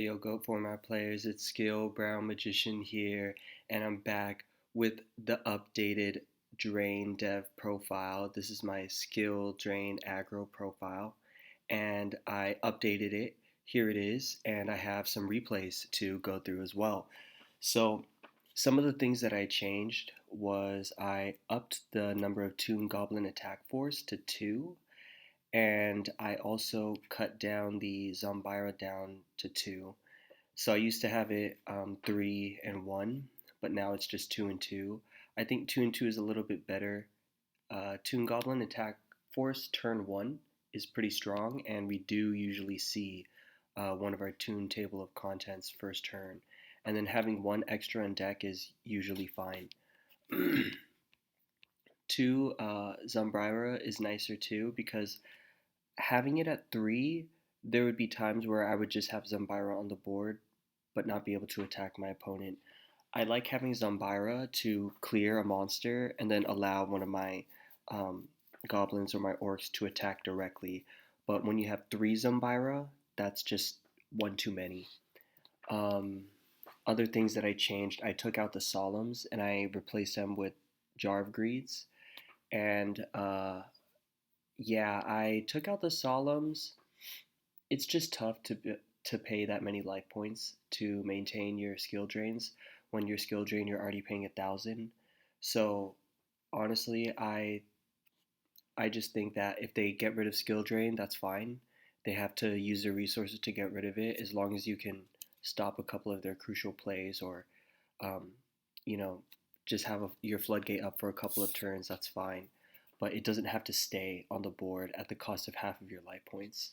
Yo, Go format players, it's Skill Brown Magician here, and I'm back with the updated Drain Dev profile. This is my Skill-Drain-Aggro profile, and I updated it. Here it is, and I have some replays to go through as well. So, some of the things that I changed was I upped the number of Toon Goblin attack force to 2, and I also cut down the Zombira down to 2. So I used to have it 3 and 1, but now it's just 2 and 2. I think 2 and 2 is a little bit better. Toon Goblin attack force turn 1 is pretty strong, and we do usually see one of our Toon table of contents first turn. And then having one extra on deck is usually fine. 2 Zombrira is nicer too, because having it at 3, there would be times where I would just have Zombira on the board but not be able to attack my opponent. I like having Zombira to clear a monster and then allow one of my um, goblins or my orcs to attack directly. But when you have 3 Zombira, that's just one too many. Um, Other things that I changed, I took out the Solemns and I replaced them with Jar of Greeds. And yeah, I took out the Solemns. It's just tough to pay that many life points to maintain your skill drains. When your skill drain, you're already paying 1,000. So honestly, I just think that if they get rid of skill drain, that's fine. They have to use their resources to get rid of it, as long as you can stop a couple of their crucial plays, or um, you know, just have your floodgate up for a couple of turns. That's fine, but it doesn't have to stay on the board at the cost of half of your life points.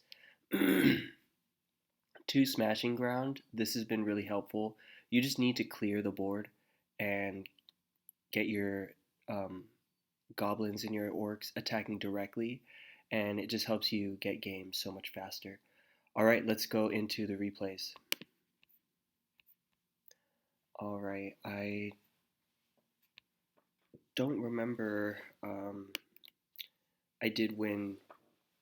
2 Smashing Ground. This has been really helpful. You just need to clear the board and get your um, goblins and your orcs attacking directly, and it just helps you get games so much faster. All right, let's go into the replays. All right, I don't remember. I did win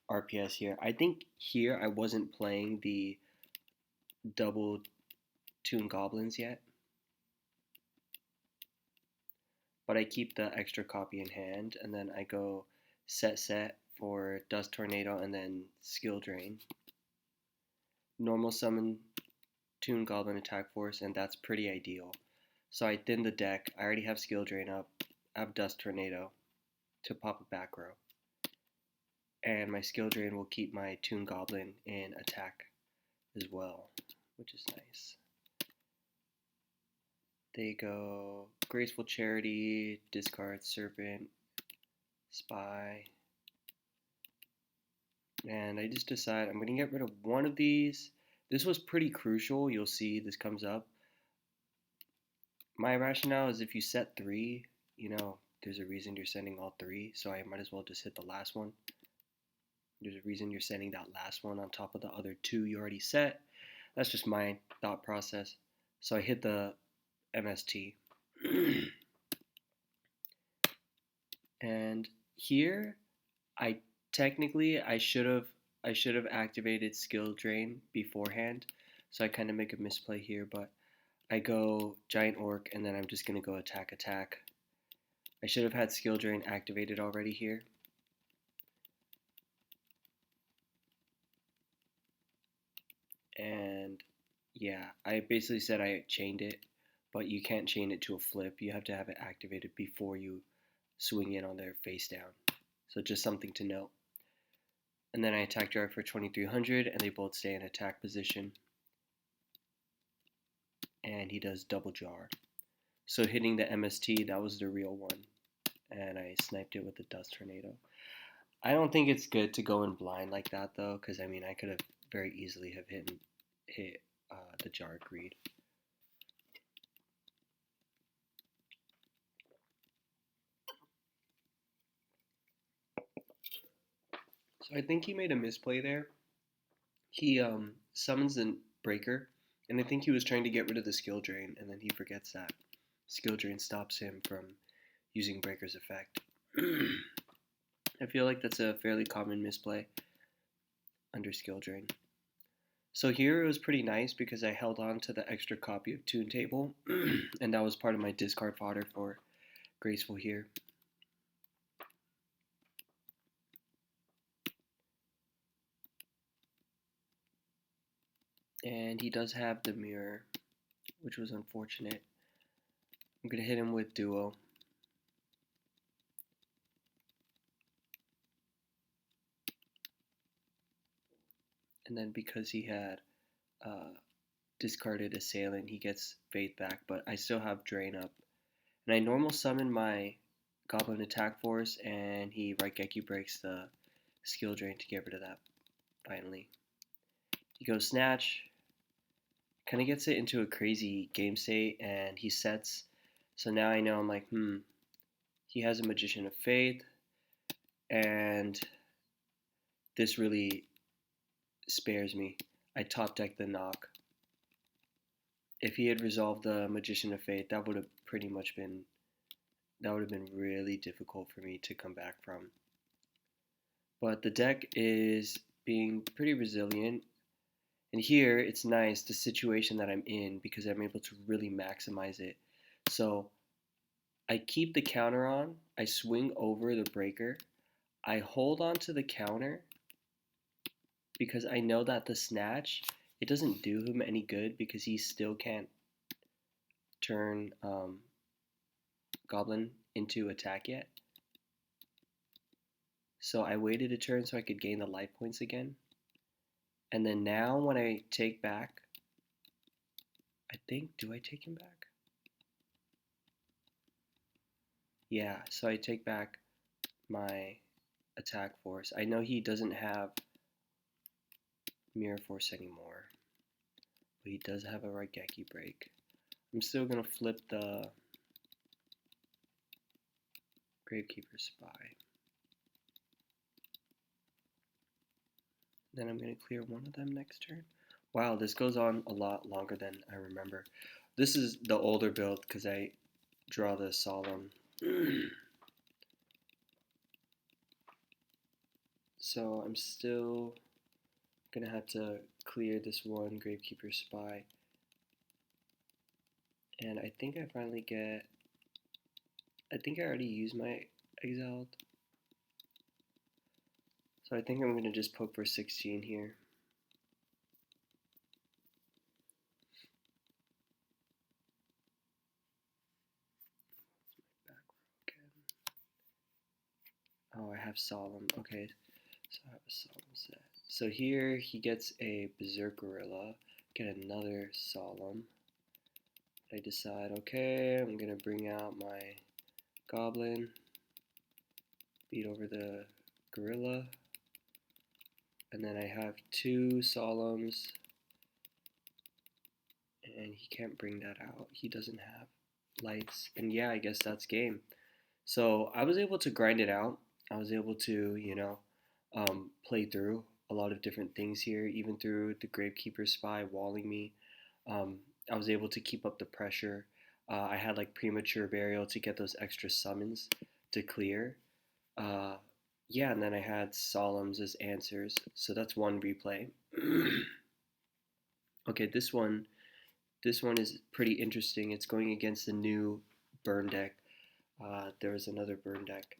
RPS here. I think here I wasn't playing the double Toon Goblins yet, but I keep the extra copy in hand, and then I go set for Dust Tornado and then Skill Drain. Normal summon Toon Goblin attack force, and that's pretty ideal. So I thin the deck. I already have Skill Drain up. I have Dust Tornado to pop a back row. And my Skill Drain will keep my Toon Goblin in attack as well, which is nice. They go Graceful Charity, discard Serpent, Spy, and I just decide I'm going to get rid of one of these. This was pretty crucial. You'll see this comes up. My rationale is if you set 3, there's a reason you're sending all 3, so I might as well just hit the last one. There's a reason you're sending that last one on top of the other 2 you already set. That's just my thought process. So I hit the MST. And here, I should have activated Skill Drain beforehand. So I kind of make a misplay here, but I go Giant Orc and then I'm just gonna go attack. I should have had Skill Drain activated already here. And yeah, I basically said I chained it, but you can't chain it to a flip. You have to have it activated before you swing in on their face down. So just something to note. And then I attack Jar for 2300, and they both stay in attack position. And he does double Jar. So hitting the MST, that was the real one. And I sniped it with the Dust Tornado. I don't think it's good to go in blind like that, though, because I mean, I could have very easily have hit the Jar Greed. So I think he made a misplay there. He summons the Breaker, and I think he was trying to get rid of the Skill Drain, and then he forgets that Skill Drain stops him from using Breaker's effect. I feel like that's a fairly common misplay under Skill Drain. So here it was pretty nice because I held on to the extra copy of Toon Table, and that was part of my discard fodder for Graceful here. And he does have the mirror, which was unfortunate. I'm going to hit him with Duo. And then because he had discarded Assailant, he gets Faith back, but I still have Drain up. And I normal summon my Goblin Attack Force, and he Raigeki breaks the Skill Drain to get rid of that, finally. He goes Snatch, kind of gets it into a crazy game state, and he sets. So now I know I'm like, he has a Magician of Faith, and this really spares me. I top deck the knock. If he had resolved the Magician of Faith, that would have pretty much been, that would have been really difficult for me to come back from. But the deck is being pretty resilient. And here, it's nice, the situation that I'm in, because I'm able to really maximize it. So, I keep the counter on, I swing over the breaker, I hold on to the counter, because I know that the snatch, it doesn't do him any good, because he still can't turn Goblin into attack yet. So I waited a turn so I could gain the life points again. And then now when I take back, I think, do I take him back? Yeah, so I take back my attack force. I know he doesn't have Mirror Force anymore, but he does have a Raigeki break. I'm still going to flip the Gravekeeper Spy. Then I'm going to clear one of them next turn. Wow, this goes on a lot longer than I remember. This is the older build because I draw the Solemn. So I'm still going to have to clear this one Gravekeeper Spy. And I think I finally get... I think I already used my Exiled. So I think I'm going to just poke for 16 here. Oh, I have Solemn. Okay, so I have a Solemn set. So here he gets a Berserk Gorilla, get another Solemn. I decide, okay, I'm going to bring out my Goblin, beat over the Gorilla, and then I have two Solemns, and he can't bring that out. He doesn't have lights, and yeah, I guess that's game. So I was able to grind it out. I was able to, play through a lot of different things here, even through the Gravekeeper Spy walling me. I was able to keep up the pressure. I had like Premature Burial to get those extra summons to clear. Yeah, and then I had Solemns as answers. So that's one replay. Okay, this one is pretty interesting. It's going against the new burn deck. There was another burn deck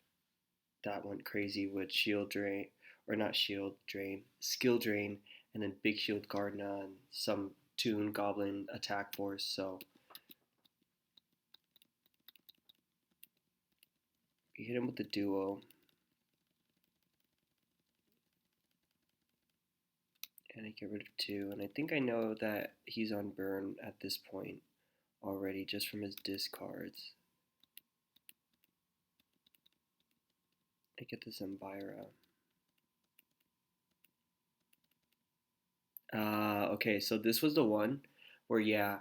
that went crazy with Shield Drain, or not Shield Drain, Skill Drain, and then Big Shield Gardna and some Toon Goblin attack force. So we hit him with the duo. And I get rid of two. And I think I know that he's on burn at this point already just from his discards. I get the Zambira. Okay, so this was the one where, yeah,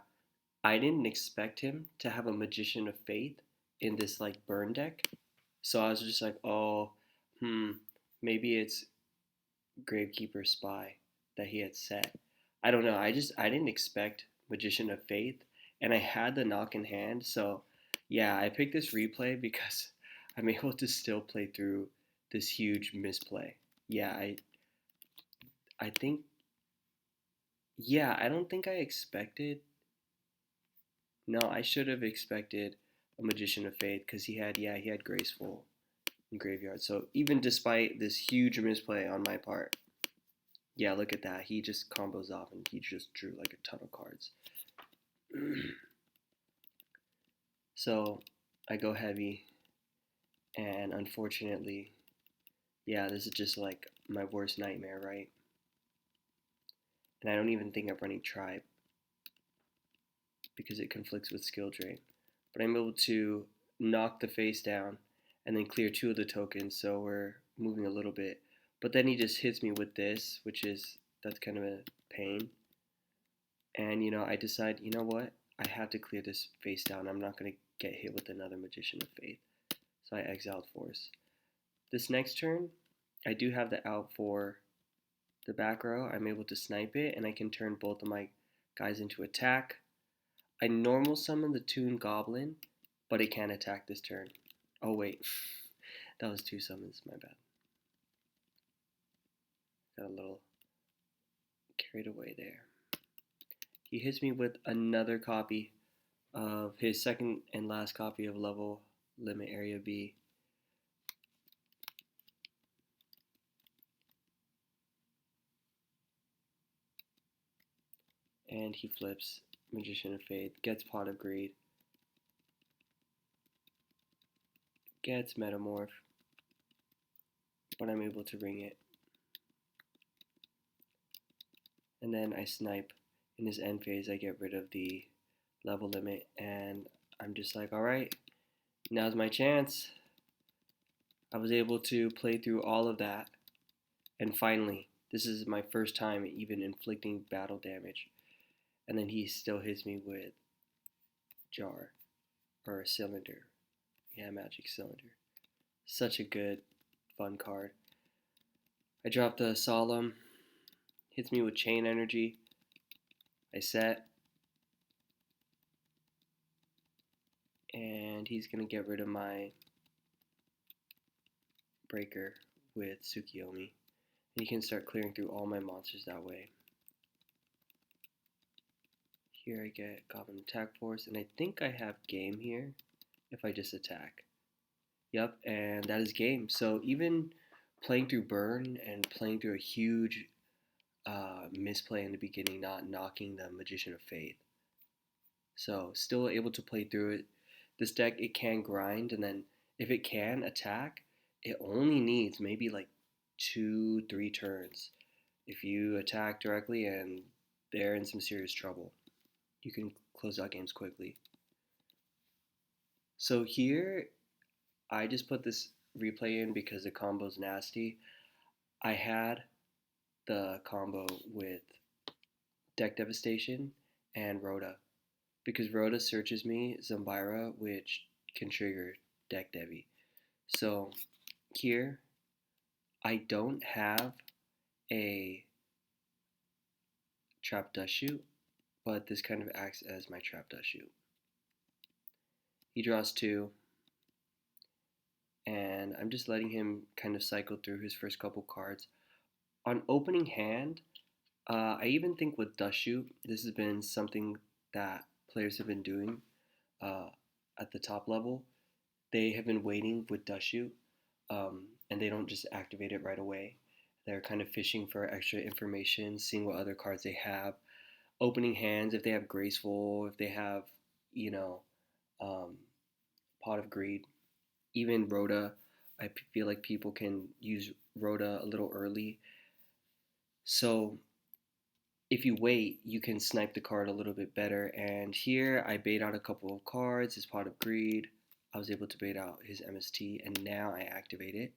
I didn't expect him to have a Magician of Faith in this, like, burn deck. So I was just like, oh, maybe it's Gravekeeper Spy that he had set. I don't know. I didn't expect Magician of Faith, and I had the knock in hand. So, yeah, I picked this replay because I'm able to still play through this huge misplay. Yeah, I think Yeah, I don't think I expected. No, I should have expected a Magician of Faith because he had Graceful in Graveyard. So even despite this huge misplay on my part, yeah, look at that. He just combos off and he just drew like a ton of cards. So I go heavy, and unfortunately, yeah, this is just like my worst nightmare, right? And I don't even think I'm running Tribe because it conflicts with Skill Drain. But I'm able to knock the face down and then clear two of the tokens, so we're moving a little bit. But then he just hits me with this, that's kind of a pain. And I decide, you know what? I have to clear this face down. I'm not going to get hit with another Magician of Faith. So I exiled Force. This next turn, I do have the out for the back row. I'm able to snipe it, and I can turn both of my guys into attack. I normal summon the Toon Goblin, but it can't attack this turn. Oh wait, that was two summons, my bad. Got a little carried away there. He hits me with another copy of his second and last copy of Level Limit Area B. And he flips Magician of Faith, gets Pot of Greed, gets Metamorph, but I'm able to ring it. And then I snipe. In his end phase, I get rid of the level limit, and I'm just like, alright, now's my chance. I was able to play through all of that, and finally, this is my first time even inflicting battle damage. And then he still hits me with Jar, or a Cylinder. Yeah, Magic Cylinder. Such a good, fun card. I drop the Solemn, hits me with Chain Energy. I set, and he's going to get rid of my Breaker with Tsukiyomi. And he can start clearing through all my monsters that way. Here I get Goblin Attack Force, and I think I have game here if I just attack. Yep, and that is game. So even playing through Burn and playing through a huge misplay in the beginning, not knocking the Magician of Faith. So still able to play through it. This deck, it can grind, and then if it can attack, it only needs maybe like 2-3 turns. If you attack directly and they're in some serious trouble, you can close out games quickly. So here, I just put this replay in because the combo's nasty. I had the combo with Deck Devastation and Rhoda, because Rhoda searches me Zumbira, which can trigger Deck Devi. So here, I don't have a Trap Dust Shoot, but this kind of acts as my Trap Dust Shoot. He draws 2, and I'm just letting him kind of cycle through his first couple cards. On opening hand, I even think with Dust Shoot, this has been something that players have been doing uh, at the top level. They have been waiting with Dust Shoot, and they don't just activate it right away. They're kind of fishing for extra information, seeing what other cards they have, opening hands if they have Graceful, if they have, you know, um, Pot of Greed, even Rhoda. I feel like people can use Rhoda a little early. So if you wait, you can snipe the card a little bit better. And here I bait out a couple of cards, his Pot of Greed. I was able to bait out his MST, and now I activate it.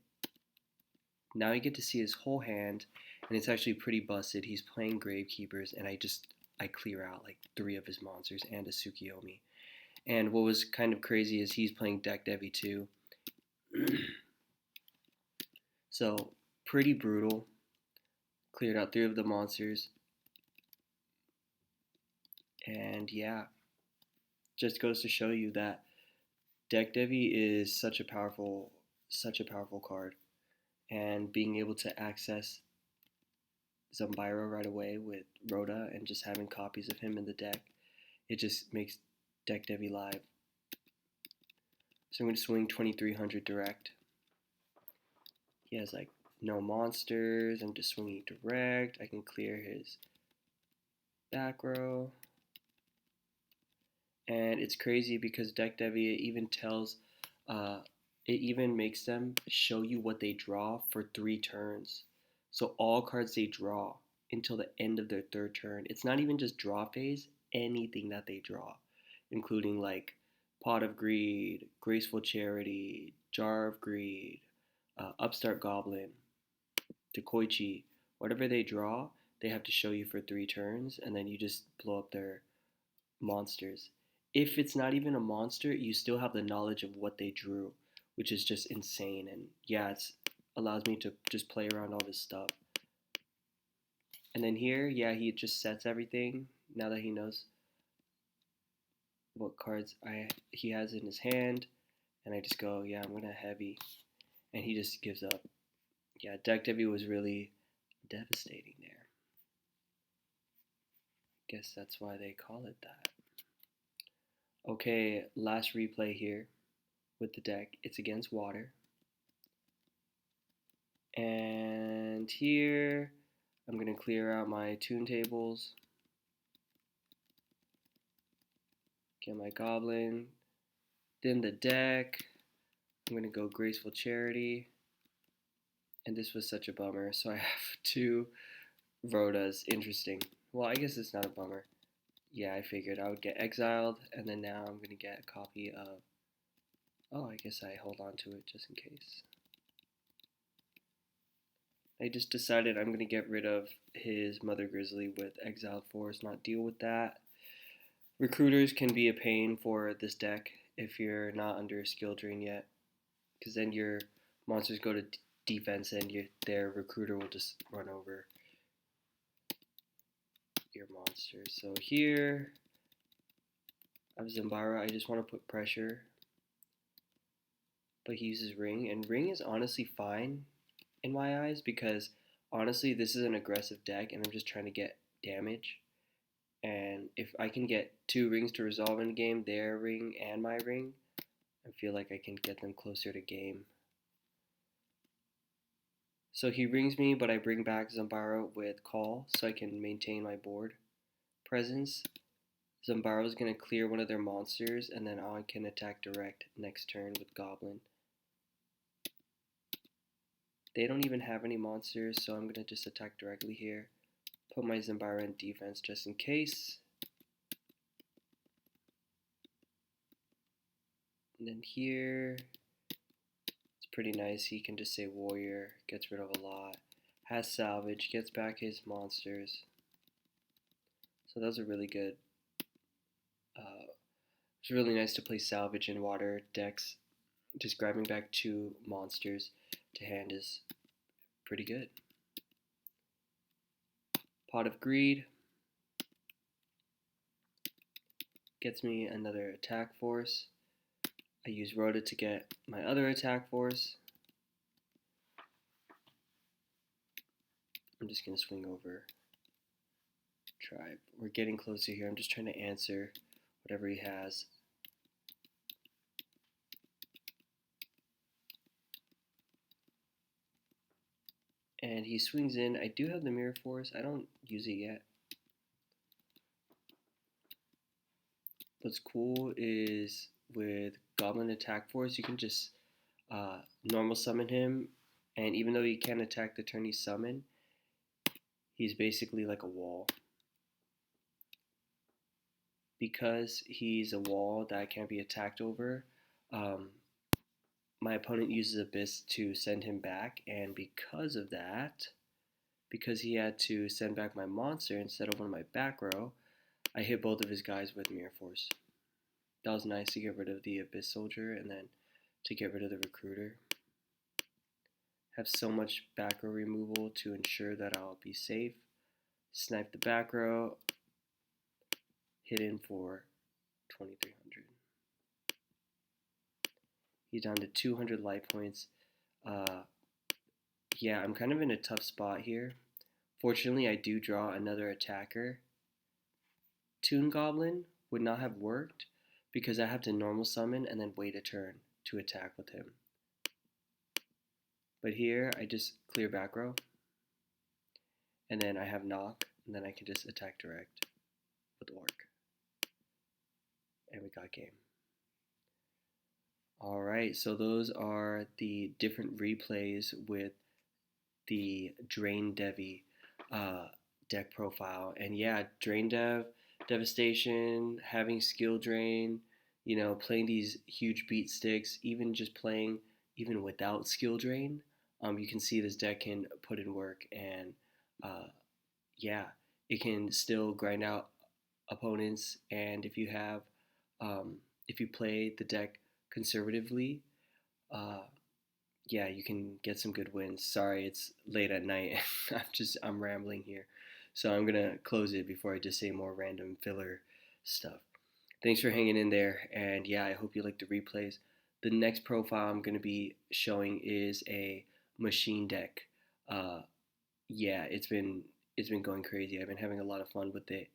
Now you get to see his whole hand, and it's actually pretty busted. He's playing Gravekeepers, and I clear out like 3 of his monsters and a Tsukiyomi. And what was kind of crazy is he's playing Deck Devi too. So pretty brutal. Cleared out 3 of the monsters. And yeah, just goes to show you that Deck Devi is such a powerful card. And being able to access Zumbiro right away with Rhoda and just having copies of him in the deck. It just makes deck Devi live. So I'm going to swing 2300 direct. He has like no monsters. I'm just swinging direct. I can clear his back row. And it's crazy because deck Devi even tells, it even makes them show you what they draw for 3 turns. So all cards they draw until the end of their 3rd turn. It's not even just draw phase, anything that they draw, including like Pot of Greed, Graceful Charity, Jar of Greed, Upstart Goblin, Dekoichi, whatever they draw, they have to show you for 3 turns, and then you just blow up their monsters. If it's not even a monster, you still have the knowledge of what they drew, which is just insane. And yeah, it allows me to just play around all this stuff. And then here, yeah, he just sets everything now that he knows what cards he has in his hand. And I just go, yeah, I'm going to heavy. And he just gives up. Yeah, deck Devi was really devastating there. Guess that's why they call it that. Okay, last replay here with the deck. It's against water. And here, I'm going to clear out my tune tables. Get my goblin. Then the deck. I'm going to go Graceful Charity. And this was such a bummer. So I have 2 Rhodas. Interesting. Well, I guess it's not a bummer. Yeah, I figured I would get exiled. And then now I'm going to get a copy of... Oh, I guess I hold on to it just in case. I just decided I'm going to get rid of his Mother Grizzly with Exiled Force, not deal with that. Recruiters can be a pain for this deck if you're not under skill drain yet, because then your monsters go to defense and their recruiter will just run over your monsters. So here, I have Zumbiro. I just want to put pressure, but he uses Ring, and Ring is honestly fine in my eyes because honestly this is an aggressive deck and I'm just trying to get damage, and if I can get 2 rings to resolve in a game, their ring and my ring, I feel like I can get them closer to game. So he rings me, but I bring back Zumbiro with Call so I can maintain my board presence. Zumbiro is going to clear one of their monsters, and then I can attack direct next turn with Goblin. They don't even have any monsters, so I'm going to just attack directly here. Put my Zumbiro in defense just in case. And then here, it's pretty nice. He can just say Warrior, gets rid of a lot. Has Salvage, gets back his monsters. So those are really good. It's really nice to play Salvage in water decks. Just grabbing back 2 monsters to hand is pretty good. Pot of Greed gets me another attack force. I use Rhoda to get my other attack force. I'm just going to swing over Tribe. We're getting closer here. I'm just trying to answer whatever he has. And he swings in. I do have the Mirror Force. I don't use it yet. What's cool is with Goblin Attack Force, you can just normal summon him, and even though he can't attack the turn he's summoned, he's basically like a wall. Because he's a wall that can't be attacked over, my opponent uses Abyss to send him back, and because of that, because he had to send back my monster instead of one of my back row, I hit both of his guys with Mirror Force. That was nice to get rid of the Abyss Soldier and then to get rid of the Recruiter. Have so much back row removal to ensure that I'll be safe. Snipe the back row. Hit in for 2300. He's down to 200 life points. Yeah, I'm kind of in a tough spot here Fortunately, I do draw another attacker. Toon Goblin would not have worked because I have to normal summon and then wait a turn to attack with him. But here, I just clear back row, and then I have knock, and then I can just attack direct with Orc. And we got game. Alright, so those are the different replays with the Drain Devi deck profile. And yeah, Drain Dev, Devastation, having Skill Drain, playing these huge beat sticks, even just playing even without Skill Drain, you can see this deck can put in work, and uh, yeah, it can still grind out opponents. And if you play the deck conservatively, uh, yeah, you can get some good wins. Sorry, it's late at night. I'm rambling here, so I'm gonna close it before I just say more random filler stuff. Thanks for hanging in there, and yeah, I hope you like the replays. The next profile I'm gonna be showing is a machine deck. Uh, yeah, it's been going crazy. I've been having a lot of fun with it,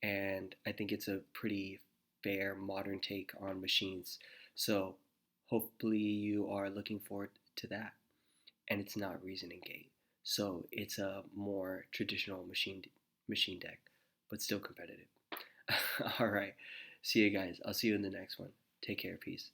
and I think it's a pretty fair modern take on machines. So hopefully you are looking forward to that. And it's not reasoning gate, so it's a more traditional machine deck, but still competitive. All right, see you guys. I'll see you in the next one. Take care. Peace.